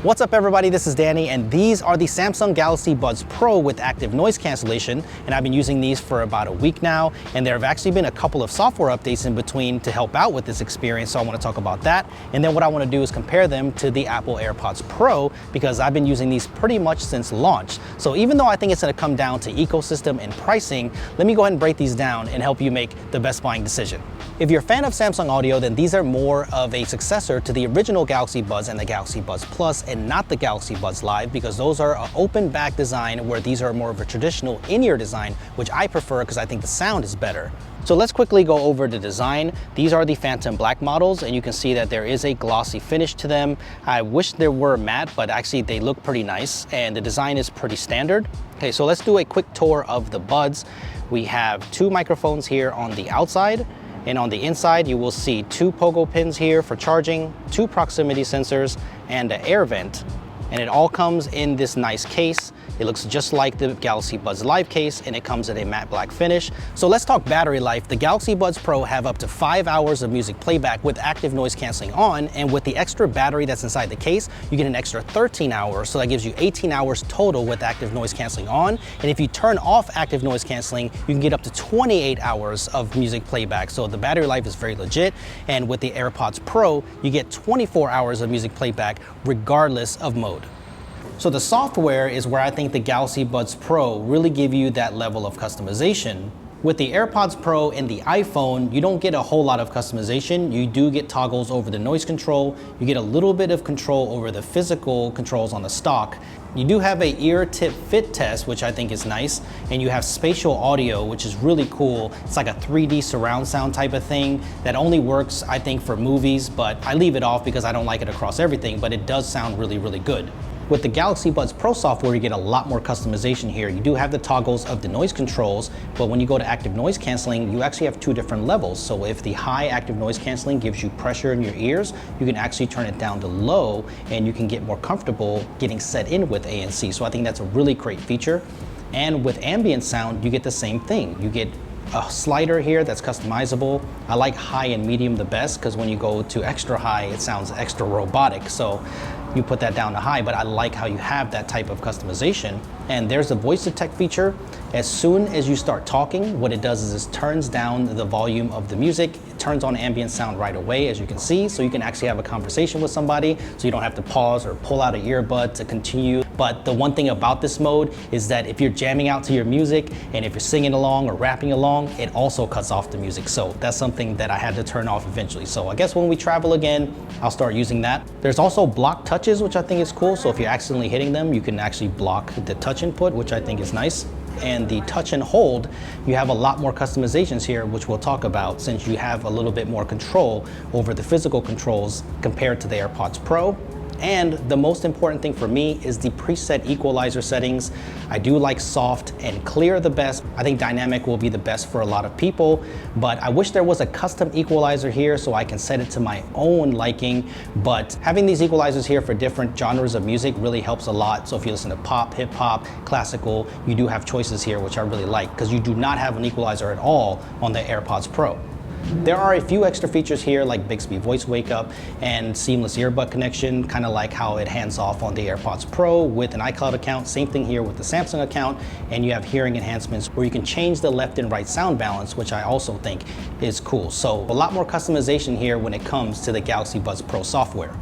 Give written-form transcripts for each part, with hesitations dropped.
What's up everybody, this is Danny and these are the Samsung Galaxy Buds Pro with active noise cancellation, and I've been using these for about a week now, and there have actually been a couple of software updates in between to help out with this experience, so I want to talk about that. And then what I want to do is compare them to the Apple Airpods Pro, because I've been using these pretty much since launch. So even though I think it's going to come down to ecosystem and pricing, let me go ahead and break these down and help you make the best buying decision. If you're a fan of Samsung audio, then these are more of a successor to the original Galaxy Buds and the Galaxy Buds Plus, and not the Galaxy Buds Live, because those are an open back design where these are more of a traditional in-ear design, which I prefer because I think the sound is better. So let's quickly go over the design. These are the Phantom Black models, and you can see that there is a glossy finish to them. I wish there were matte, but actually they look pretty nice, and the design is pretty standard. Okay, so let's do a quick tour of the Buds. We have two microphones here on the outside, and on the inside you will see two pogo pins here for charging, two proximity sensors, and an air vent. And it all comes in this nice case. It looks just like the Galaxy Buds Live case, and it comes in a matte black finish. So let's talk battery life. The Galaxy Buds Pro have up to 5 hours of music playback with active noise canceling on, and with the extra battery that's inside the case, you get an extra 13 hours, so that gives you 18 hours total with active noise canceling on. And if you turn off active noise canceling, you can get up to 28 hours of music playback. So the battery life is very legit, and with the AirPods Pro, you get 24 hours of music playback regardless of mode. So the software is where I think the Galaxy Buds Pro really give you that level of customization. With the AirPods Pro and the iPhone, you don't get a whole lot of customization. You do get toggles over the noise control. You get a little bit of control over the physical controls on the stock. You do have a ear tip fit test, which I think is nice, and you have spatial audio, which is really cool. It's like a 3D surround sound type of thing that only works, I think, for movies, but I leave it off because I don't like it across everything, but it does sound really, really good. With the Galaxy Buds Pro software, you get a lot more customization here. You do have the toggles of the noise controls, but when you go to active noise canceling, you actually have two different levels. So if the high active noise canceling gives you pressure in your ears, you can actually turn it down to low, and you can get more comfortable getting set in with ANC. So I think that's a really great feature. And with ambient sound, you get the same thing. You get a slider here that's customizable. I like high and medium the best, because when you go to extra high, it sounds extra robotic. So you put that down to high, but I like how you have that type of customization. And there's the voice detect feature. As soon as you start talking, what it does is it turns down the volume of the music. It turns on ambient sound right away, as you can see, so you can actually have a conversation with somebody, so you don't have to pause or pull out an earbud to continue. But the one thing about this mode is that if you're jamming out to your music, and if you're singing along or rapping along, it also cuts off the music. So that's something that I had to turn off eventually. So I guess when we travel again, I'll start using that. There's also block touches, which I think is cool. So if you're accidentally hitting them, you can actually block the touch input, which I think is nice. And the touch and hold, you have a lot more customizations here, which we'll talk about, since you have a little bit more control over the physical controls compared to the AirPods Pro. And the most important thing for me is the preset equalizer settings. I do like soft and clear the best. I think dynamic will be the best for a lot of people, but I wish there was a custom equalizer here so I can set it to my own liking. But having these equalizers here for different genres of music really helps a lot. So if you listen to pop, hip hop, classical, you do have choices here, which I really like, because you do not have an equalizer at all on the AirPods Pro. There are a few extra features here, like Bixby voice wake up and seamless earbud connection, kind of like how it hands off on the AirPods Pro with an iCloud account. Same thing here with the Samsung account. And you have hearing enhancements where you can change the left and right sound balance, which I also think is cool. So a lot more customization here when it comes to the Galaxy Buds Pro software.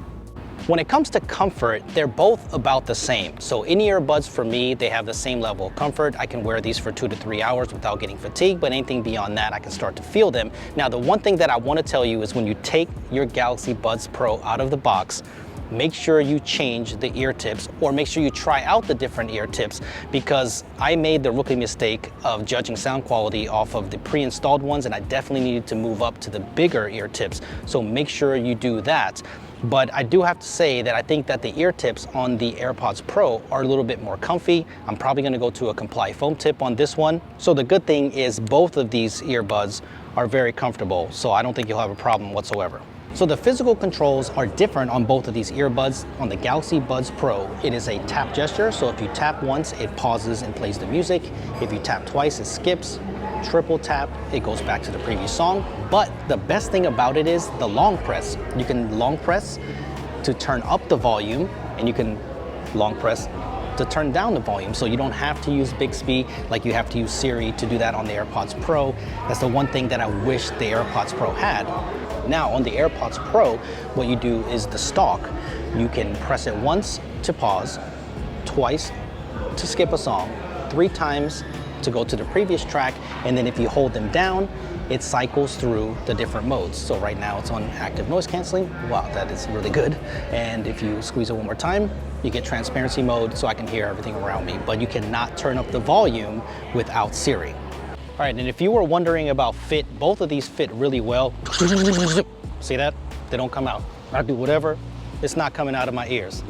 When it comes to comfort, they're both about the same. So in-ear buds, for me, they have the same level of comfort. I can wear these for 2 to 3 hours without getting fatigued, but anything beyond that, I can start to feel them. Now, the one thing that I want to tell you is when you take your Galaxy Buds Pro out of the box, make sure you change the ear tips, or make sure you try out the different ear tips, because I made the rookie mistake of judging sound quality off of the pre-installed ones, and I definitely needed to move up to the bigger ear tips. So make sure you do that. But I do have to say that I think that the ear tips on the AirPods Pro are a little bit more comfy. I'm probably gonna go to a Comply foam tip on this one. So the good thing is both of these earbuds are very comfortable, so I don't think you'll have a problem whatsoever. So the physical controls are different on both of these earbuds. On the Galaxy Buds Pro, it is a tap gesture, so if you tap once, it pauses and plays the music. If you tap twice, it skips. Triple tap, it goes back to the previous song. But the best thing about it is the long press. You can long press to turn up the volume, and you can long press to turn down the volume, so you don't have to use Bixby like you have to use Siri to do that on the AirPods Pro. That's the one thing that I wish the AirPods Pro had. Now on the AirPods Pro, what you do is the stalk. You can press it once to pause, twice to skip a song, 3 times to go to the previous track, and then if you hold them down, it cycles through the different modes. So right now it's on active noise canceling. Wow, that is really good. And if you squeeze it one more time, you get transparency mode, so I can hear everything around me, but you cannot turn up the volume without Siri. All right, and if you were wondering about fit, both of these fit really well. See that? They don't come out. I do whatever, it's not coming out of my ears.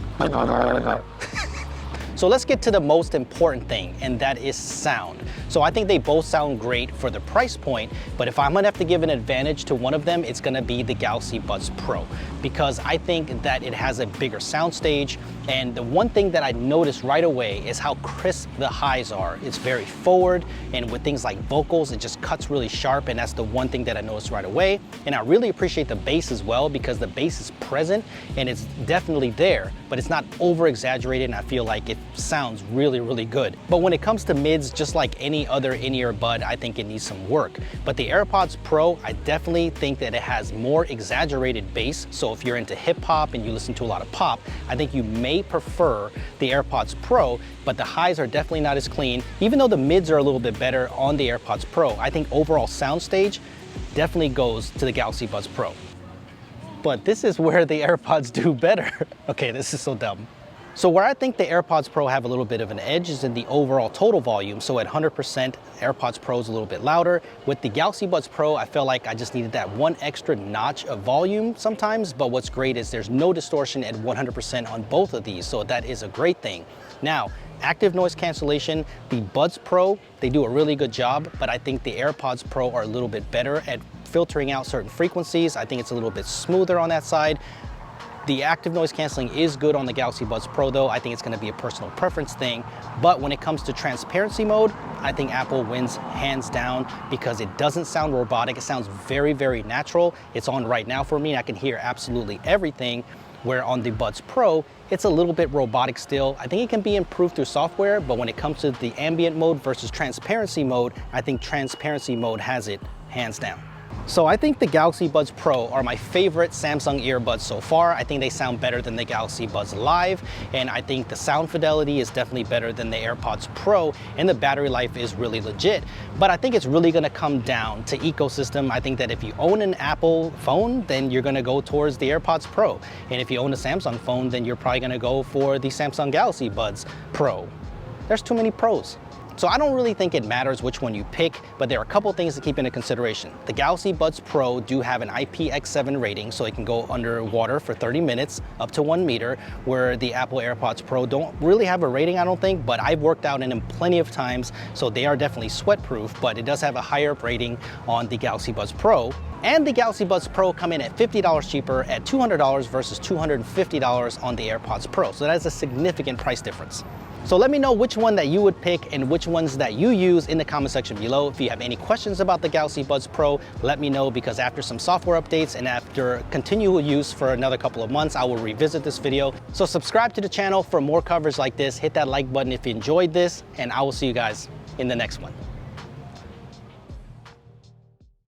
So let's get to the most important thing, and that is sound. So I think they both sound great for the price point, but if I'm gonna have to give an advantage to one of them, it's gonna be the Galaxy Buds Pro, because I think that it has a bigger soundstage. And the one thing that I noticed right away is how crisp the highs are. It's very forward, and with things like vocals, it just cuts really sharp, and that's the one thing that I noticed right away. And I really appreciate the bass as well, because the bass is present and it's definitely there, but it's not over exaggerated, and I feel like it sounds really, really good. But when it comes to mids, just like any other in-ear bud, I think it needs some work. But the AirPods Pro, I definitely think that it has more exaggerated bass. So if you're into hip hop and you listen to a lot of pop, I think you may prefer the AirPods Pro, but the highs are definitely not as clean. Even though the mids are a little bit better on the AirPods Pro, I think overall soundstage definitely goes to the Galaxy Buds Pro. But this is where the AirPods do better. Okay, this is so dumb. So where I think the AirPods Pro have a little bit of an edge is in the overall total volume. So at 100%, AirPods Pro is a little bit louder. With the Galaxy Buds Pro, I felt like I just needed that one extra notch of volume sometimes, but what's great is there's no distortion at 100% on both of these, so that is a great thing. Now, active noise cancellation, the Buds Pro, they do a really good job, but I think the AirPods Pro are a little bit better at filtering out certain frequencies. I think it's a little bit smoother on that side. The active noise canceling is good on the Galaxy Buds Pro though. I think it's gonna be a personal preference thing. But when it comes to transparency mode, I think Apple wins hands down, because it doesn't sound robotic. It sounds very, very natural. It's on right now for me. I can hear absolutely everything. Where on the Buds Pro, it's a little bit robotic still. I think it can be improved through software, but when it comes to the ambient mode versus transparency mode, I think transparency mode has it hands down. So I think the Galaxy Buds Pro are my favorite Samsung earbuds so far. I think they sound better than the Galaxy Buds Live, and I think the sound fidelity is definitely better than the AirPods Pro, and the battery life is really legit. But I think it's really gonna come down to ecosystem. I think that if you own an Apple phone, then you're gonna go towards the AirPods Pro. And if you own a Samsung phone, then you're probably gonna go for the Samsung Galaxy Buds Pro. There's too many pros. So I don't really think it matters which one you pick, but there are a couple things to keep into consideration. The Galaxy Buds Pro do have an IPX7 rating, so it can go underwater for 30 minutes, up to 1 meter, where the Apple AirPods Pro don't really have a rating, I don't think, but I've worked out in them plenty of times, so they are definitely sweat-proof, but it does have a higher rating on the Galaxy Buds Pro. And the Galaxy Buds Pro come in at $50 cheaper at $200 versus $250 on the AirPods Pro, so that is a significant price difference. So let me know which one that you would pick and which ones that you use in the comment section below. If you have any questions about the Galaxy Buds Pro, let me know, because after some software updates and after continual use for another couple of months, I will revisit this video. So subscribe to the channel for more coverage like this. Hit that like button if you enjoyed this, and I will see you guys in the next one.